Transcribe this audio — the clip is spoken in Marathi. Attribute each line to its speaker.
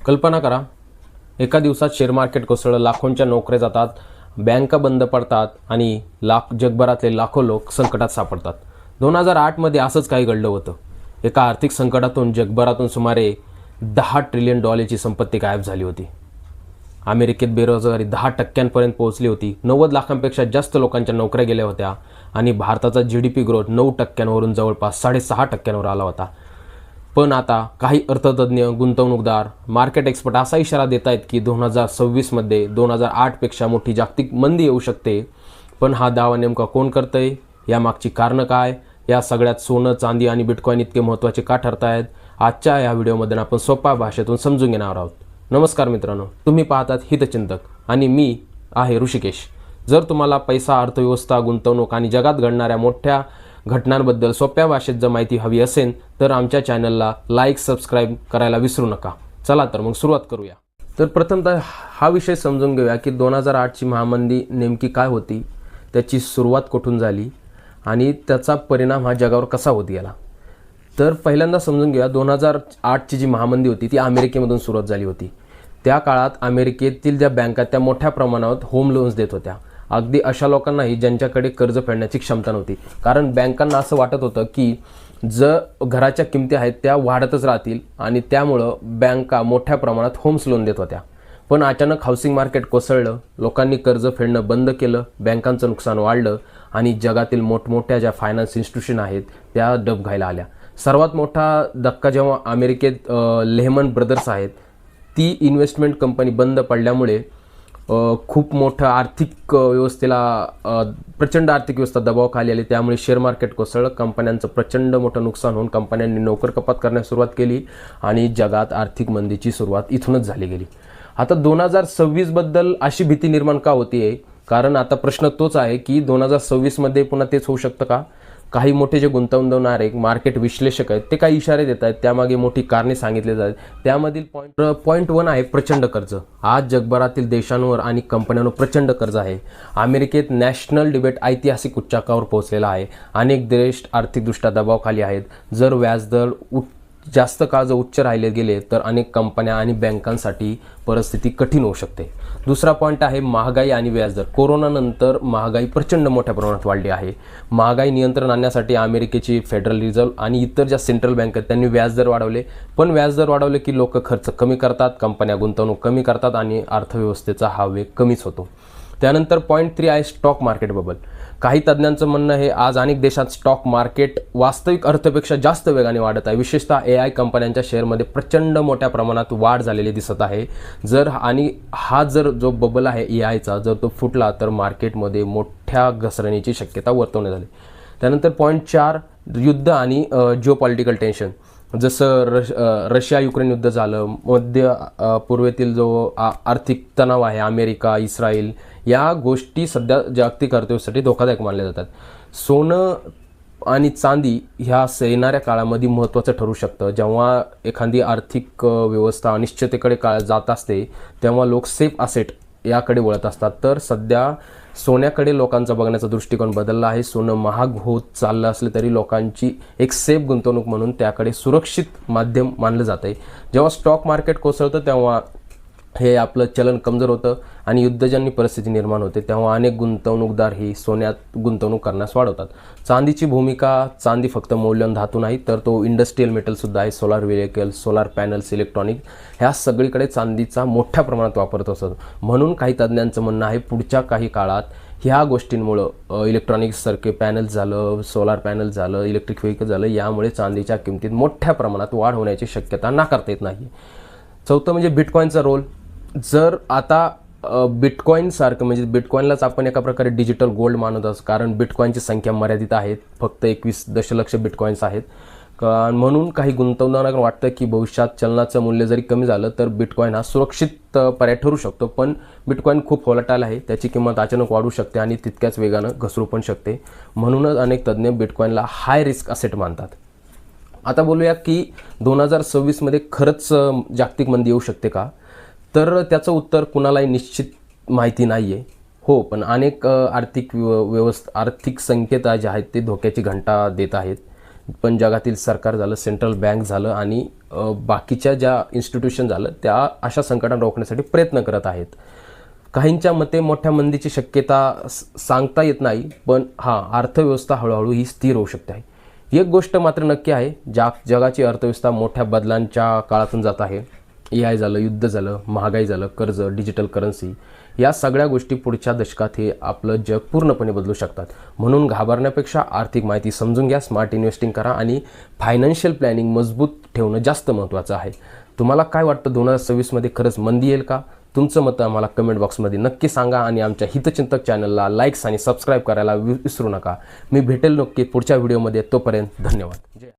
Speaker 1: कल्पना करा, एका दिवसात शेअर मार्केट कोसळलं, लाखोंच्या नोकऱ्या जातात, बँका बंद पडतात आणि जगभरातले लाखो लोक संकटात सापडतात. 2008 मध्ये असंच काही घडलं होतं. एका आर्थिक संकटातून जगभरातून सुमारे $10 ट्रिलियन संपत्ती गायब झाली होती. अमेरिकेत बेरोजगारी 10% पोहोचली होती. 90 लाखांपेक्षा जास्त लोकांच्या नोकऱ्या गेल्या होत्या आणि भारताचा GDP ग्रोथ 9%वरून जवळपास 6.5% आला होता. पण आता काही अर्थतज्ञ, गुंतवणूकदार, मार्केट एक्सपर्ट असा इशारा देत आहेत की 2026 मध्ये 2008 पेक्षा मोठी जागतिक मंदी येऊ शकते. पण हा दावा नेमका कोण करतंय? यामागची कारणं काय? या सगळ्यात सोनं, चांदी आणि बिटकॉइन इतके महत्त्वाचे का ठरत आहेत? आजच्या या व्हिडिओमध्ये आपण सोप्या भाषेतून समजून घेणार आहोत. नमस्कार मित्रांनो, तुम्ही पाहतात हितचिंतक आणि मी आहे ऋषिकेश. जर तुम्हाला पैसा, अर्थव्यवस्था, गुंतवणूक आणि जगात घडणाऱ्या मोठ्या घटनांबद्दल सोप्या भाषेत जर माहिती हवी असेल तर आमच्या चॅनलला लाईक, सबस्क्राईब करायला विसरू नका. चला तर मग सुरुवात करूया. तर प्रथमतः हा विषय समजून घेऊया की 2008ची महामंदी नेमकी काय होती, त्याची सुरुवात कुठून झाली आणि त्याचा परिणाम हा जगावर कसा होत गेला. तर पहिल्यांदा समजून घेऊया, 2008ची जी महामंदी होती ती अमेरिकेमधून सुरुवात झाली होती. त्या काळात अमेरिकेतील ज्या बँका त्या मोठ्या प्रमाणावर होम लोन्स देत होत्या, अगदी अशा लोकांनाही ज्यांच्याकडे कर्ज फेडण्याची क्षमता नव्हती. कारण बँकांना असं वाटत होतं की जर घराच्या किमती आहेत त्या वाढतच राहतील आणि त्यामुळं बँका मोठ्या प्रमाणात होम्स लोन देत होत्या. पण अचानक हाऊसिंग मार्केट कोसळलं, लोकांनी कर्ज फेडणं बंद केलं, बँकांचं नुकसान वाढलं आणि जगातील मोठमोठ्या ज्या फायनान्स इन्स्टिट्यूशन आहेत त्या डबघाईला आल्या. सर्वात मोठा धक्का जेव्हा अमेरिकेत लेहमन ब्रदर्स आहेत ती इन्व्हेस्टमेंट कंपनी बंद पडल्यामुळे खूप मोठं आर्थिक व्यवस्थेला प्रचंड आर्थिक व्यवस्था दबावाखाली आली. त्यामुळे शेअर मार्केट कोसळलं, कंपन्यांचं प्रचंड मोठं नुकसान होऊन कंपन्यांनी नोकर कपात करण्यास सुरुवात केली आणि जगात आर्थिक मंदीची सुरुवात इथूनच झाली गेली. आता 2026 बद्दल अशी भीती निर्माण का होतीये? कारण आता प्रश्न तोच आहे की 2026 मध्ये पुन्हा तेच होऊ शकतं का? काही मोठे जे गुंतवणूकदार मार्केट विश्लेषक आहेत ते काही इशारे देत आहेत, त्यामागे मोठी कारणे सांगितली जातात. त्यामधील पॉईंट 1 आहे प्रचंड कर्ज. आज जगभरातील देशांवर आणि कंपन्यांवर प्रचंड कर्ज आहे. अमेरिकेत नॅशनल डिबेट ऐतिहासिक उच्चांकावर पोहोचलेला आहे. अनेक देश आर्थिकदृष्ट्या दबावाखाली आहेत. जर व्याजदर जास्त काळ जर उच्च राहिले गेले तर अनेक कंपन्या आणि बँकांसाठी परिस्थिती कठीण होऊ शकते. दुसरा पॉईंट आहे महागाई आणि व्याजदर. कोरोनानंतर महागाई प्रचंड मोठ्या प्रमाणात वाढली आहे. महागाई नियंत्रण आणण्यासाठी अमेरिकेची फेडरल रिझर्व्ह आणि इतर ज्या सेंट्रल बँक आहेत त्यांनी व्याजदर वाढवले. पण व्याजदर वाढवले की लोक खर्च कमी करतात, कंपन्या गुंतवणूक कमी करतात आणि अर्थव्यवस्थेचा हा वेग कमीच होतो. त्यानंतर पॉईंट 3 आहे स्टॉक मार्केट बबल. काही तज्ज्ञांचं म्हणणं आहे आज अनेक देशात स्टॉक मार्केट वास्तविक अर्थपेक्षा जास्त वेगाने वाढत आहे. विशेषतः AI कंपन्यांच्या शेअरमध्ये प्रचंड मोठ्या प्रमाणात वाढ झालेली दिसत आहे. हा जो बबल आहे AIचा जर तो फुटला तर मार्केटमध्ये मोठ्या घसरणीची शक्यता वर्तवण्यात आली. त्यानंतर पॉईंट 4 युद्ध आणि जिओपॉलिटिकल टेन्शन. जसं रशिया युक्रेन युद्ध झालं, मध्य पूर्वेतील जो आर्थिक तणाव आहे, अमेरिका, इस्रायल, या गोष्टी सध्या जागतिक अर्थव्यवस्थेसाठी धोकादायक मानल्या जातात. सोनं आणि चांदी ह्या येणाऱ्या काळामध्ये महत्त्वाचं ठरू शकतं. जेव्हा एखादी आर्थिक व्यवस्था अनिश्चिततेकडे जात असते तेव्हा लोक सेफ असेट याकडे वळत असतात. तर सध्या सोन्याकडे लोकांचा बघण्याचा दृष्टिकोन बदलला आहे. सोनं महाग होत चाललं असलं तरी लोकांची एक सेफ गुंतवणूक म्हणून त्याकडे सुरक्षित माध्यम मानलं जातं आहे. जेव्हा स्टॉक मार्केट कोसळतं तेव्हा हे आपलं चलन कमजोर होतं आणि युद्धजन्य परिस्थिती निर्माण होते. तेव्हा अनेक गुंतवणूकदार ही सोन्यात गुंतवणूक करण्यास वाढवतात. चांदीची भूमिका, चांदी फक्त मौल्यवान धातू नाही तर तो इंडस्ट्रियल मेटलसुद्धा आहे. Solar vehicle, solar panels, electronic ह्या सगळीकडे चांदीचा मोठ्या प्रमाणात वापर असतो. म्हणून काही तज्ज्ञांचं म्हणणं आहे पुढच्या काही काळात ह्या गोष्टींमुळं इलेक्ट्रॉनिक्स सारखे पॅनल्स झालं, सोलार पॅनल झालं, इलेक्ट्रिक व्हेकल झालं, यामुळे चांदीच्या किमतीत मोठ्या प्रमाणात वाढ होण्याची शक्यता नाकारता येत नाही. चौथं म्हणजे बिटकॉईनचा रोल. जर आता बिटकॉईनसारखं म्हणजे बिटकॉईनलाच आपण एका प्रकारे डिजिटल गोल्ड मानत असतो, कारण बिटकॉईनची संख्या मर्यादित आहेत. फक्त 21 दशलक्ष बिटकॉईन्स आहेत. म्हणून काही गुंतवणूकदारांना वाटतं की भविष्यात चलनाचं मूल्य जरी कमी झालं तर बिटकॉईन हा सुरक्षित पर्याय ठरू शकतो. पण बिटकॉईन खूप व्होलटाईल आहे, त्याची किंमत अचानक वाढू शकते आणि तितक्याच वेगानं घसरू पण शकते. म्हणूनच अनेक तज्ज्ञ बिटकॉईनला हाय रिस्क असेट मानतात. आता बोलूया की 2026 मध्ये खरंच जागतिक मंदी येऊ शकते का? तर त्याचं उत्तर कुणालाही निश्चित माहिती नाही आहे. हो, पण अनेक आर्थिक संकेत जे आहेत ते धोक्याची घंटा देत आहेत. पण जगातील सरकार झालं, सेंट्रल बँक झालं आणि बाकीच्या ज्या इन्स्टिट्यूशन झालं त्या अशा संकटांना रोखण्यासाठी प्रयत्न करत आहेत. काहींच्या मते मोठ्या मंदीची शक्यता सांगता येत नाही, पण अर्थव्यवस्था हळूहळू ही स्थिर होऊ शकते आहे. एक गोष्ट मात्र नक्की आहे, जगाची अर्थव्यवस्था मोठ्या बदलांच्या काळातून जात आहे. AI झालं, युद्ध झालं, महागाई झालं, कर्ज, डिजिटल करन्सी, या सगळ्या गोष्टी पुढच्या दशकात हे आपलं जग पूर्णपणे बदलू शकतात. म्हणून घाबरण्यापेक्षा आर्थिक माहिती समजून घ्या, स्मार्ट इन्व्हेस्टिंग करा आणि फायनान्शियल प्लॅनिंग मजबूत ठेवणं जास्त महत्त्वाचं आहे. तुम्हाला काय वाटतं, 2026मध्ये खरंच मंदी येईल का? तुमचं मत आम्हाला कमेंट बॉक्समध्ये नक्की सांगा आणि आमच्या हितचिंतक चॅनलला लाईक्स आणि सबस्क्राईब करायला विसरू नका. मी भेटेल नक्की पुढच्या व्हिडिओमध्ये. तोपर्यंत धन्यवाद.